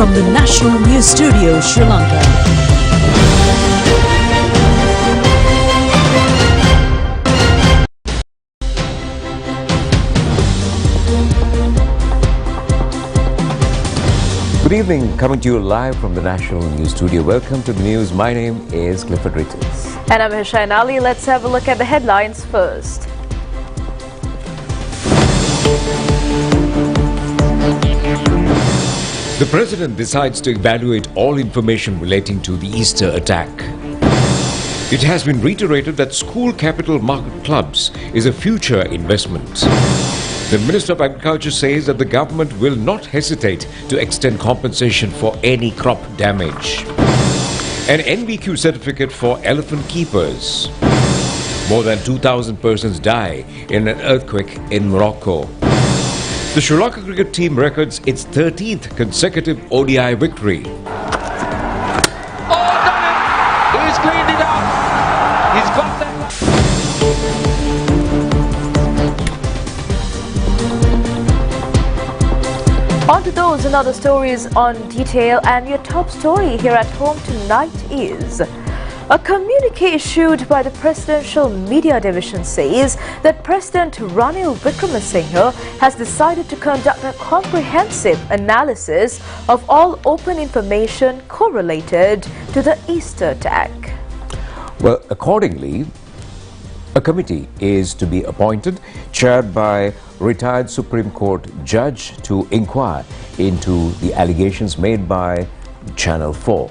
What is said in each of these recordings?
from the National News Studio, Sri Lanka. Good evening, coming to you live from the National News Studio. Welcome to the news. My name is Clifford Richards. And I'm Hushain Ali. Let's have a look at the headlines first. The President decides to evaluate all information relating to the Easter attack. It has been reiterated that school capital market clubs is a future investment. The Minister of Agriculture says that the government will not hesitate to extend compensation for any crop damage. An NVQ certificate for elephant keepers. More than 2,000 persons die in an earthquake in Morocco. The Sri Lanka cricket team records its 13th consecutive ODI victory. Oh, done it! He's cleaned it up! He's got that! On to those and other stories on detail, and your top story here at home tonight is a communique issued by the Presidential Media Division says that President Ranil Wickremesinghe has decided to conduct a comprehensive analysis of all open information correlated to the Easter attack. Well, accordingly, a committee is to be appointed, chaired by retired Supreme Court judge, to inquire into the allegations made by Channel 4.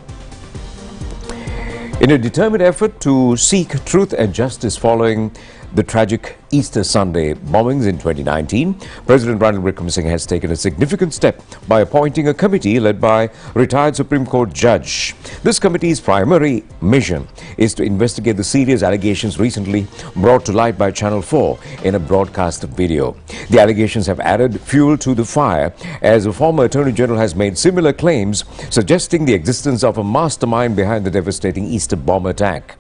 In a determined effort to seek truth and justice following the tragic Easter Sunday bombings in 2019, President Ranil Wickremesinghe has taken a significant step by appointing a committee led by retired Supreme Court judge. This committee's primary mission is to investigate the serious allegations recently brought to light by Channel 4 in a broadcast video. The allegations have added fuel to the fire as a former Attorney General has made similar claims suggesting the existence of a mastermind behind the devastating Easter bomb attack.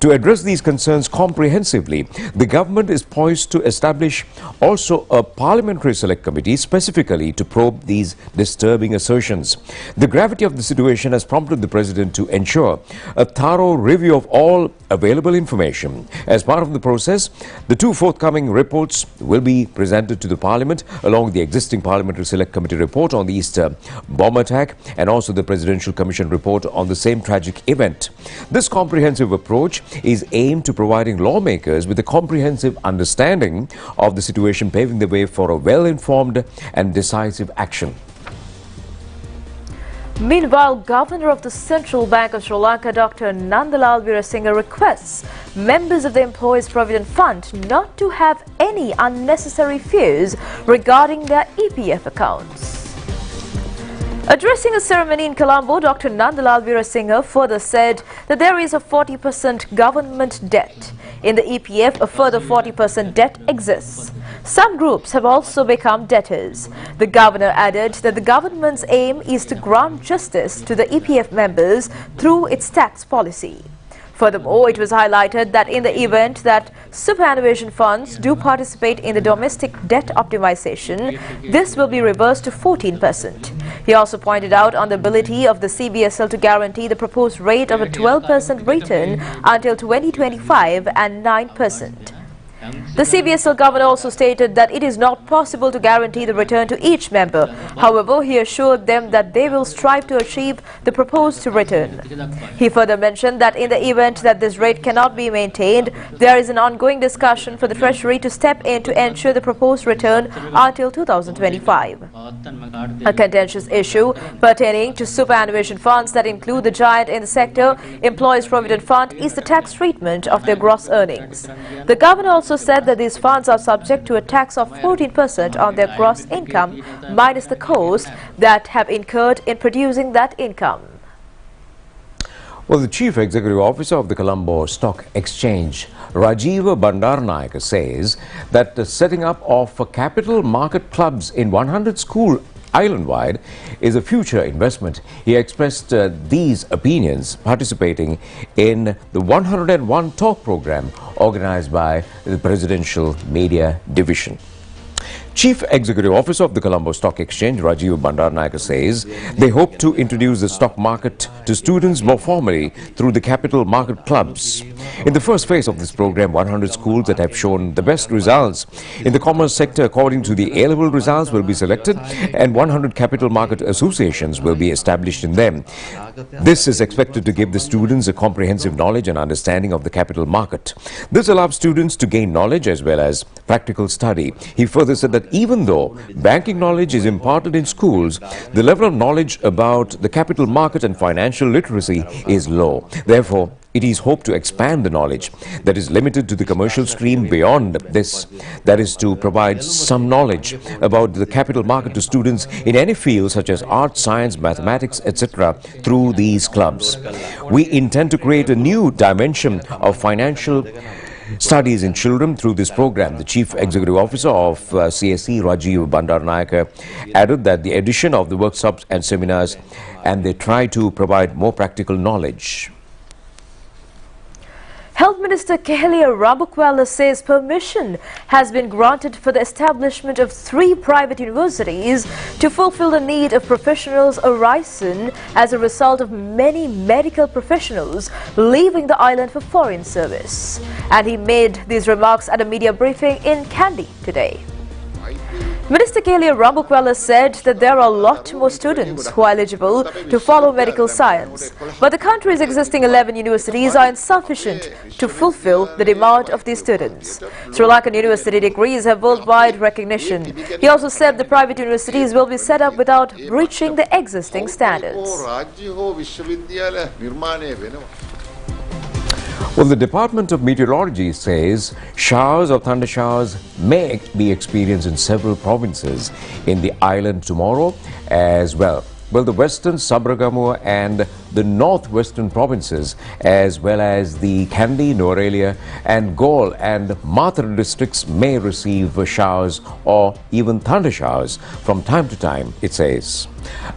To address these concerns comprehensively, the government is poised to establish also a parliamentary select committee specifically to probe these disturbing assertions. The gravity of the situation has prompted the President to ensure a thorough review of all available information. As part of the process, the two forthcoming reports will be presented to the Parliament along with the existing Parliamentary Select Committee report on the Easter bomb attack and also the Presidential Commission report on the same tragic event. This comprehensive approach is aimed to providing lawmakers with a comprehensive understanding of the situation, paving the way for a well-informed and decisive action. Meanwhile, Governor of the Central Bank of Sri Lanka, Dr. Nandalal Veerasinghe, requests members of the Employees Provident Fund not to have any unnecessary fears regarding their EPF accounts. Addressing a ceremony in Colombo, Dr. Nandalal Veerasinghe further said that there is a 40% government debt. In the EPF, a further 40% debt exists. Some groups have also become debtors. The governor added that the government's aim is to grant justice to the EPF members through its tax policy. Furthermore, it was highlighted that in the event that superannuation funds do participate in the domestic debt optimization, this will be reversed to 14%. He also pointed out on the ability of the CBSL to guarantee the proposed rate of a 12% return until 2025 and 9%. The CBSL governor also stated that it is not possible to guarantee the return to each member. However, he assured them that they will strive to achieve the proposed return. He further mentioned that in the event that this rate cannot be maintained, there is an ongoing discussion for the Treasury to step in to ensure the proposed return until 2025. A contentious issue pertaining to superannuation funds that include the giant in the sector, Employees Provident Fund, is the tax treatment of their gross earnings. The governor also said that these funds are subject to a tax of 14% on their gross income minus the costs that have incurred in producing that income. Well, the Chief Executive Officer of the Colombo Stock Exchange, Rajiva Bandaranaike, says that the setting up of capital market clubs in 100 schools island-wide is a future investment. He expressed these opinions participating in the 101 Talk program organized by the Presidential Media Division. Chief Executive Officer of the Colombo Stock Exchange, Rajiv Bandaranaike, says they hope to introduce the stock market to students more formally through the capital market clubs. In the first phase of this program, 100 schools that have shown the best results in the commerce sector according to the A-level results will be selected, and 100 capital market associations will be established in them. This is expected to give the students a comprehensive knowledge and understanding of the capital market. This allows students to gain knowledge as well as practical study. He further said that even though banking knowledge is imparted in schools, the level of knowledge about the capital market and financial literacy is low. Therefore, it is hoped to expand the knowledge that is limited to the commercial stream beyond this. That is to provide some knowledge about the capital market to students in any field such as art, science, mathematics, etc. through these clubs. We intend to create a new dimension of financial studies in children through this program. The Chief Executive Officer of CSE, Rajiv Bandaranaike, added that the addition of the workshops and seminars, and they try to provide more practical knowledge. Health Minister Kehelia Rabukwala says permission has been granted for the establishment of 3 private universities to fulfill the need of professionals arising as a result of many medical professionals leaving the island for foreign service. And he made these remarks at a media briefing in Kandy today. Minister Kehelia Rabukwala said that there are a lot more students who are eligible to follow medical science, but the country's existing 11 universities are insufficient to fulfill the demand of these students. Sri Lankan university degrees have worldwide recognition. He also said the private universities will be set up without breaching the existing standards. Well, the Department of Meteorology says showers or thunder showers may be experienced in several provinces in the island tomorrow as well. Well, the western Sabaragamuwa and the northwestern provinces, as well as the Kandy, Nuwara and Galle and Matara districts may receive showers or even thunder showers from time to time, it says.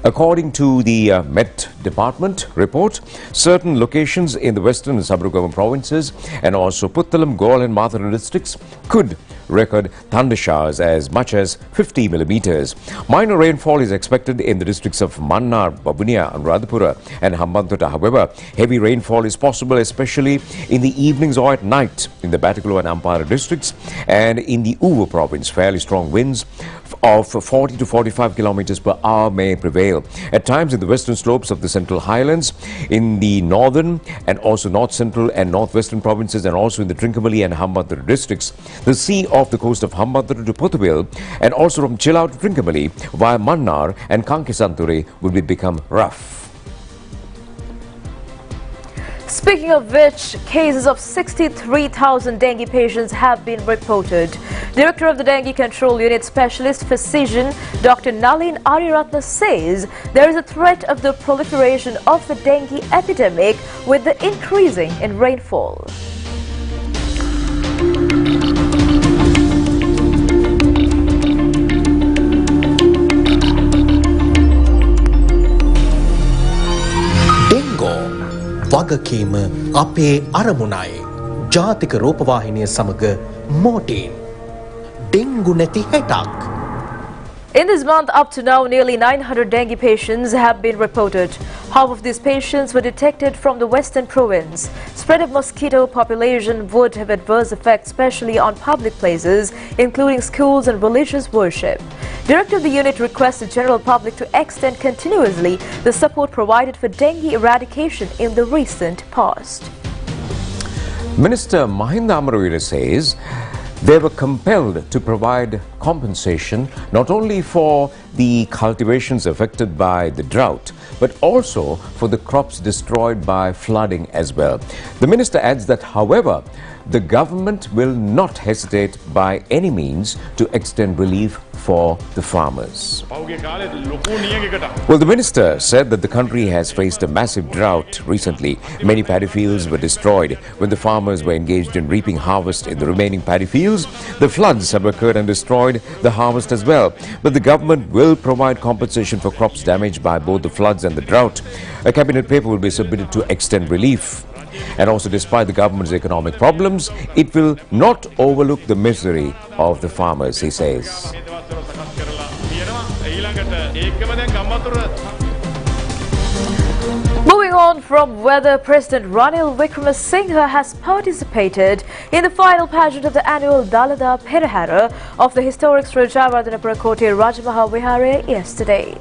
According to the Met Department report, certain locations in the western and Sabaragamuwa provinces and also Puttalam, Galle and Matara districts could record thunder showers as much as 50 millimeters. Minor rainfall is expected in the districts of Mannar, Babunia, Anuradhapura and Hambantota. However, heavy rainfall is possible especially in the evenings or at night in the Batticaloa and Ampara districts, and in the Uva province, fairly strong winds of 40 to 45 kilometers per hour may prevail. At times in the western slopes of the Central Highlands, in the northern and also north central and northwestern provinces, and also in the Trincomalee and Hambantota districts, the sea off the coast of Hambantota to Pothubil and also from Chilao to Trincomalee via Mannar and Kankesanture will become rough. Speaking of which, cases of 63,000 dengue patients have been reported. Director of the Dengue Control Unit Specialist Physician Dr. Nalin Ariratna says there is a threat of the proliferation of the dengue epidemic with the increasing in rainfall. වගකීම අපේ අරමුණයි. ජාතික රූපවාහිනිය සමග මෝටීන්. Dengue නැති හැටක්. In this month, up to now, nearly 900 dengue patients have been reported. Half of these patients were detected from the western province. Spread of mosquito population would have adverse effects, especially on public places, including schools and religious worship. Director of the unit requests the general public to extend continuously the support provided for dengue eradication in the recent past. Minister Mahinda Amaravira says they were compelled to provide compensation not only for the cultivations affected by the drought, but also for the crops destroyed by flooding as well. The minister adds that, however, the government will not hesitate by any means to extend relief for the farmers. Well, the minister said that the country has faced a massive drought recently. Many paddy fields were destroyed. When the farmers were engaged in reaping harvest in the remaining paddy fields, the floods have occurred and destroyed the harvest as well. But the government will provide compensation for crops damaged by both the floods and the drought. A cabinet paper will be submitted to extend relief. And also, despite the government's economic problems, it will not overlook the misery of the farmers, he says. Moving on from weather, President Ranil Wickremesinghe has participated in the final pageant of the annual Dalada Perahara of the historic Sri Jayawardhanapura Koti Rajamaha Vihara yesterday.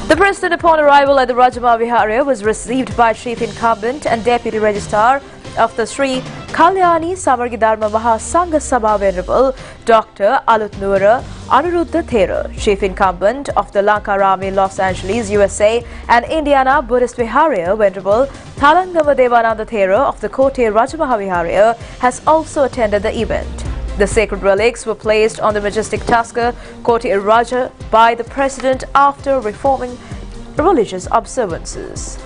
The President, upon arrival at the Rajamaha Vihara, was received by Chief Incumbent and Deputy Registrar of the Sri Kalyani Samargi Dharma Maha Sangha Sabha Venerable Dr. Alutnura Anuruddha Thera, Chief Incumbent of the Lankarami, Los Angeles, USA and Indiana Buddhist Vihara, Venerable Thalangama Devananda Thera of the Koti Rajamaha Vihara, has also attended the event. The sacred relics were placed on the majestic Tusker Koti Raja by the President after reforming religious observances.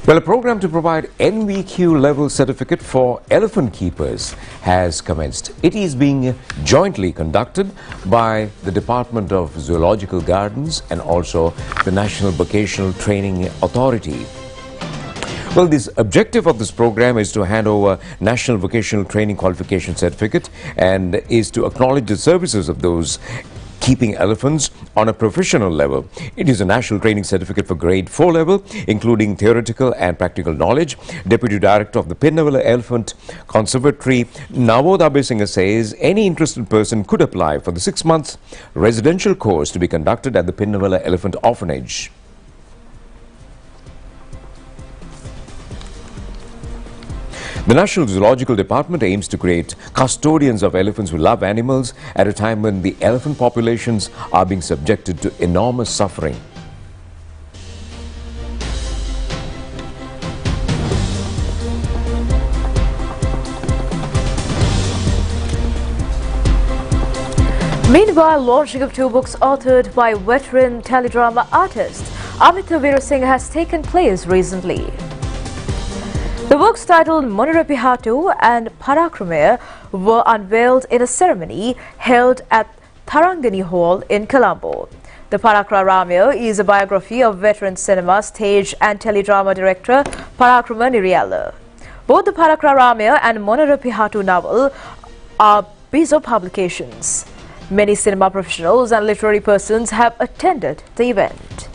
Well, a program to provide NVQ level certificate for elephant keepers has commenced. It is being jointly conducted by the Department of Zoological Gardens and also the National Vocational Training Authority. Well, the objective of this program is to hand over National Vocational Training Qualification Certificate and is to acknowledge the services of those keeping elephants on a professional level. It is a national training certificate for grade 4 level, including theoretical and practical knowledge. Deputy Director of the Pinnawala Elephant Conservatory, Nawod Abesinghe, says any interested person could apply for the 6 months residential course to be conducted at the Pinnawala Elephant Orphanage. The National Zoological Department aims to create custodians of elephants who love animals at a time when the elephant populations are being subjected to enormous suffering. Meanwhile, launching of 2 books authored by veteran teledrama artist Amita Veerasinghe has taken place recently. The books titled Monirapihatu and Parakramaya were unveiled in a ceremony held at Tharangani Hall in Colombo. The Parakramaya is a biography of veteran cinema, stage and teledrama director Parakrama Niriyala. Both the Parakramaya and Monirapihatu novel are Bizo publications. Many cinema professionals and literary persons have attended the event.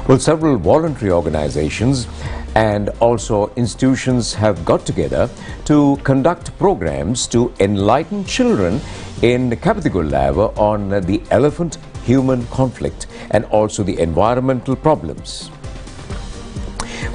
Well, several voluntary organizations and also institutions have got together to conduct programs to enlighten children in Kapathigollava on the elephant-human conflict and also the environmental problems.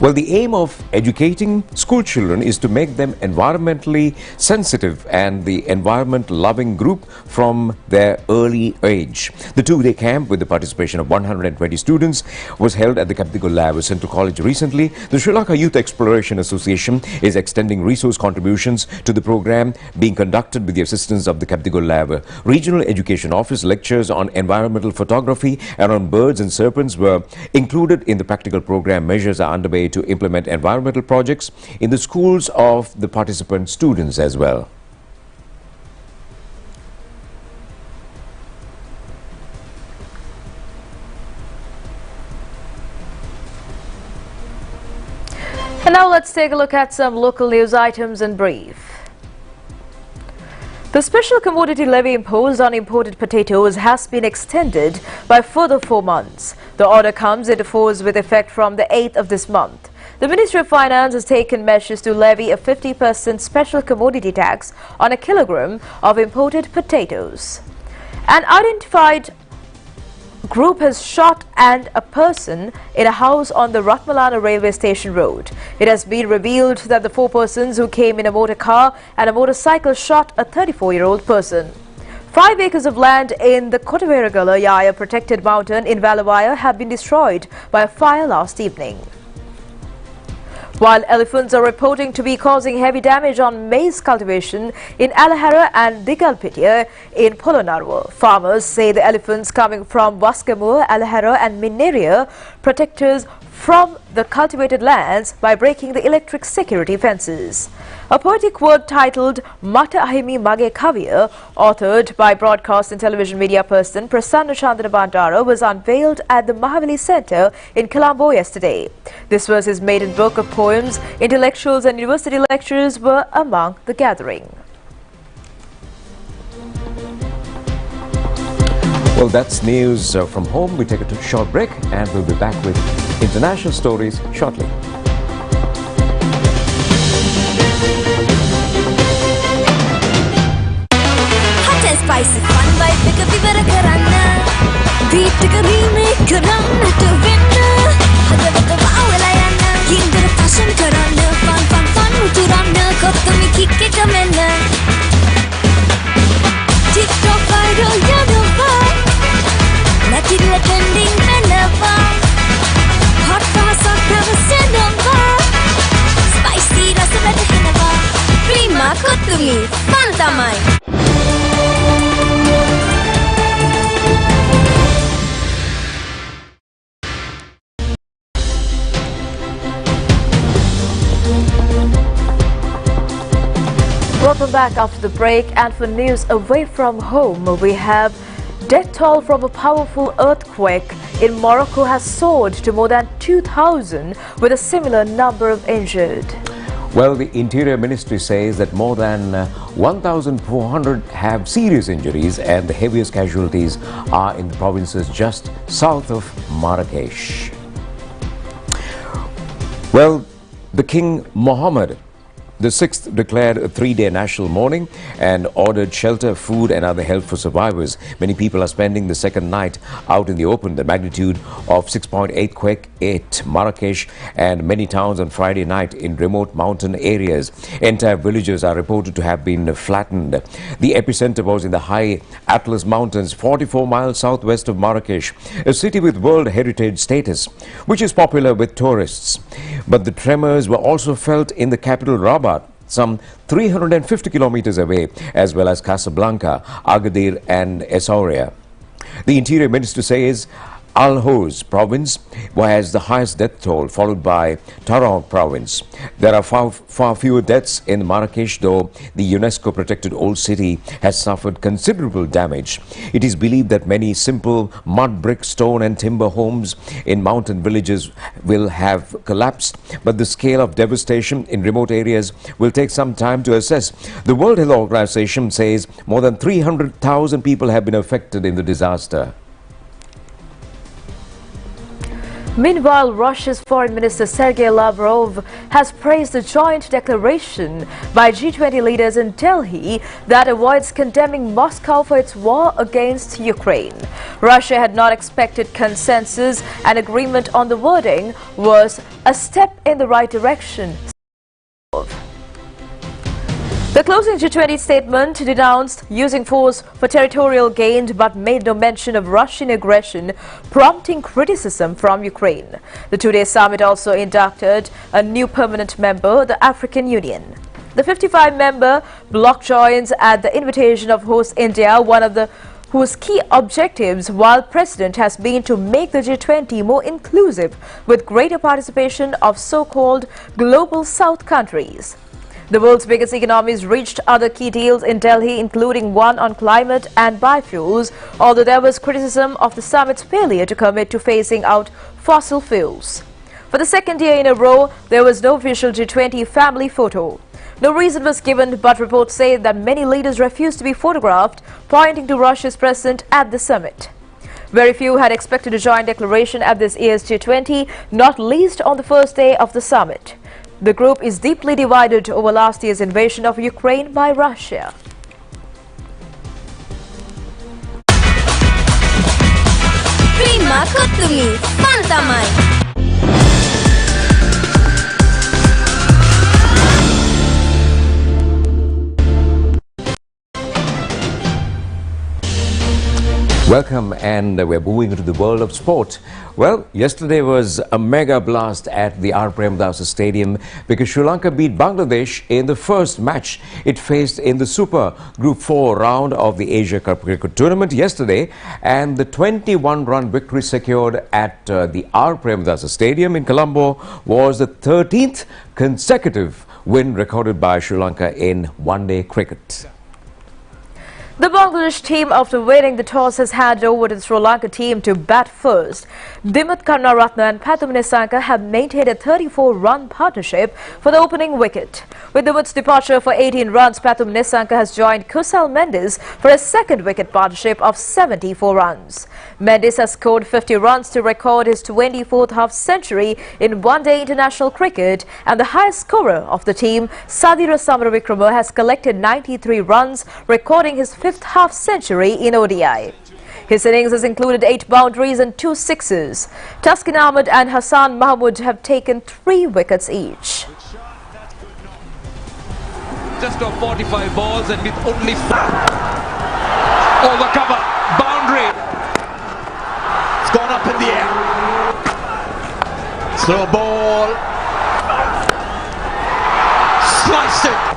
Well, the aim of educating school children is to make them environmentally sensitive and the environment-loving group from their early age. The 2-day camp with the participation of 120 students was held at the Kapathigollava Central College recently. The Sri Lanka Youth Exploration Association is extending resource contributions to the program being conducted with the assistance of the Kapathigollava Regional Education Office. Lectures on environmental photography and on birds and serpents were included in the practical program. Measures are underway to implement environmental projects in the schools of the participant students as well. And now let's take a look at some local news items in brief. The special commodity levy imposed on imported potatoes has been extended by further 4 months. The order comes into force with effect from the 8th of this month. The Ministry of Finance has taken measures to levy a 50% special commodity tax on a kilogram of imported potatoes. An identified group has shot a person in a house on the Ratmalana railway station road. It has been revealed that the 4 persons who came in a motor car and a motorcycle shot a 34-year-old person. 5 acres of land in the Kotaveragala Yaya protected mountain in Valavaya have been destroyed by a fire last evening. While elephants are reporting to be causing heavy damage on maize cultivation in Alahara and Digalpitiya in Polonarwa, farmers say the elephants coming from Vaskamur, Alahara and Mineria protectors from the cultivated lands by breaking the electric security fences. A poetic work titled Mata Ahimi Mage Kavya, authored by broadcast and television media person Prasanna Chandana Bandara, was unveiled at the Mahavali Centre in Colombo yesterday. This was his maiden book of poems. Intellectuals and university lecturers were among the gathering. Well, that's news from home. We take a short break and we'll be back with international stories shortly. Hot and spicy fun vibe pick up even a karana. Beat to a remake karana to winna. Hada hada waalayana. King the fashion karana. Fun to rana. Kottami kick it a menna. TikTok viral yadava. Natilla trending menava. Hot fast up never send over. Spicy rasa beta hinava. Prima kottumi fun tamai. Welcome back after the break, and for news away from home, we have death toll from a powerful earthquake in Morocco has soared to more than 2,000 with a similar number of injured. Well, the Interior Ministry says that more than 1,400 have serious injuries and the heaviest casualties are in the provinces just south of Marrakesh. Well, the King Mohammed VI declared a 3-day national mourning and ordered shelter, food and other help for survivors. Many people are spending the second night out in the open. The magnitude of 6.8 quake hit Marrakesh and many towns on Friday night in remote mountain areas. Entire villages are reported to have been flattened. The epicenter was in the high Atlas Mountains, 44 miles southwest of Marrakesh, a city with World Heritage status, which is popular with tourists. But the tremors were also felt in the capital Rabat, some 350 kilometers away, as well as Casablanca, Agadir and Essaouira. The Interior Minister says Al-Hos province has the highest death toll, followed by Taron province. There are far fewer deaths in Marrakesh, though the UNESCO protected old city has suffered considerable damage. It is believed that many simple mud, brick, stone and timber homes in mountain villages will have collapsed, but the scale of devastation in remote areas will take some time to assess. The World Health Organization says more than 300,000 people have been affected in the disaster. Meanwhile, Russia's Foreign Minister Sergei Lavrov has praised the joint declaration by G20 leaders in Delhi that avoids condemning Moscow for its war against Ukraine. Russia had not expected consensus, and agreement on the wording was a step in the right direction. The closing G20 statement denounced using force for territorial gain but made no mention of Russian aggression, prompting criticism from Ukraine. The two-day summit also inducted a new permanent member, the African Union. The 55-member bloc joins at the invitation of host India, one of whose key objectives while president has been to make the G20 more inclusive with greater participation of so-called Global South countries. The world's biggest economies reached other key deals in Delhi, including one on climate and biofuels, although there was criticism of the summit's failure to commit to phasing out fossil fuels. For the second year in a row, there was no official G20 family photo. No reason was given, but reports say that many leaders refused to be photographed, pointing to Russia's presence at the summit. Very few had expected a joint declaration at this year's G20, not least on the first day of the summit. The group is deeply divided over last year's invasion of Ukraine by Russia. Kutumi, Pantamai. Welcome, and we're moving into the world of sport. Well, yesterday was a mega blast at the R. Premdasa Stadium because Sri Lanka beat Bangladesh in the first match it faced in the Super Group 4 round of the Asia Cup Cricket Tournament yesterday, and the 21-run victory secured at the R. Premdasa Stadium in Colombo was the 13th consecutive win recorded by Sri Lanka in one-day cricket. The Bangladesh team, after winning the toss, has handed over to the Sri Lanka team to bat first. Dimuth Karunaratne and Pathum Nissanka have maintained a 34-run partnership for the opening wicket. With Dimuth's departure for 18 runs, Pathum Nissanka has joined Kusal Mendes for a second wicket partnership of 74 runs. Mendes has scored 50 runs to record his 24th half-century in one-day international cricket, and the highest scorer of the team, Sadira Samaravikrama, has collected 93 runs, recording his 5th half-century in ODI. His innings has included 8 boundaries and 2 sixes. Taskin Ahmed and Hassan Mahmood have taken 3 wickets each. Just on 45 balls and with only 4 over cover, boundary. It's gone up in the air. Slow ball. Sliced it.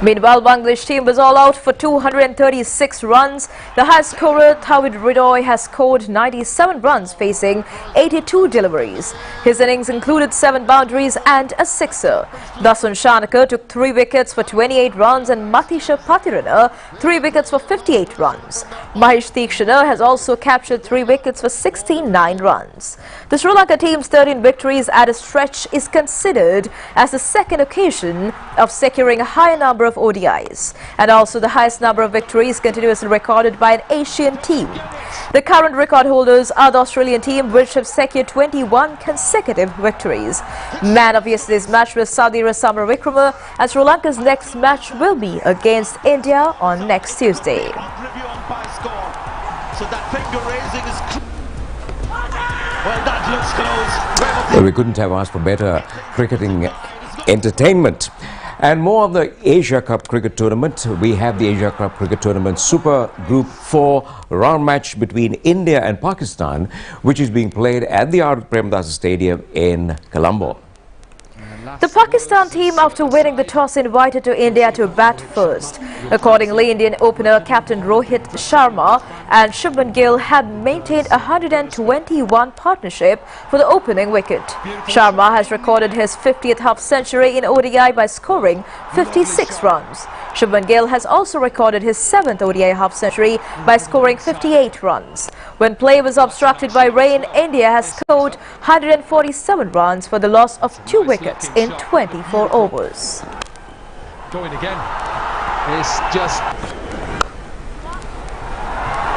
Meanwhile, Bangladesh team was all out for 236 runs. The highest scorer, Tawhid Ridoy, has scored 97 runs, facing 82 deliveries. His innings included 7 boundaries and a sixer. Dasun Shanaka took 3 wickets for 28 runs and Matisha Patirana 3 wickets for 58 runs. Mahesh Theekshana has also captured 3 wickets for 69 runs. The Sri Lanka team's 13 victories at a stretch is considered as the second occasion of securing a higher number of ODIs, and also the highest number of victories continuously recorded by an Asian team. The current record holders are the Australian team, which have secured 21 consecutive victories. Man of yesterday's match was Sadira Samaravikrama, and Sri Lanka's next match will be against India on next Tuesday. So that finger raising is well, that looks close. Well, we couldn't have asked for better cricketing entertainment. And more of the Asia Cup Cricket Tournament. We have the Asia Cup Cricket Tournament Super Group 4 round match between India and Pakistan, which is being played at the R. Premdasa Stadium in Colombo. The Pakistan team, after winning the toss, invited to India to bat first. Accordingly, Indian opener captain Rohit Sharma and Shubman Gill had maintained a 121 partnership for the opening wicket. Sharma has recorded his 50th half-century in ODI by scoring 56 runs. Shubman Gill has also recorded his 7th ODI half-century by scoring 58 runs. When play was obstructed by rain, India has scored 147 runs for the loss of 2 wickets in 24 overs. Going again. It's just...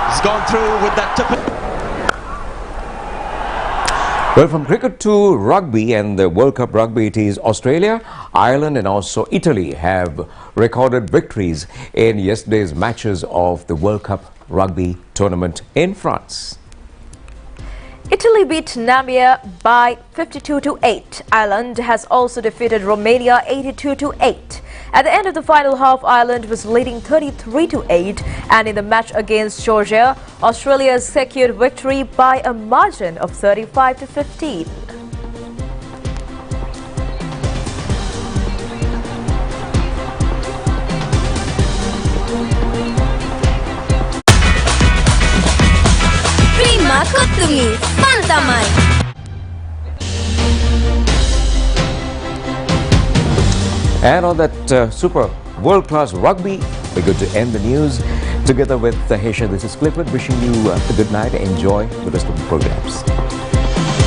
He's gone through with that tip. Well, from cricket to rugby and the World Cup rugby, it is Australia, Ireland and also Italy have recorded victories in yesterday's matches of the World Cup rugby tournament in France. Italy beat Namibia by 52-8. Ireland has also defeated Romania 82-8. At the end of the final half, Ireland was leading 33-8, and in the match against Georgia, Australia secured victory by a margin of 35-15. Prima Kutumi, Pantamai. And on that super world-class rugby, we're going to end the news together with Hesha. This is Clifford wishing you a good night. Enjoy the rest of the programs.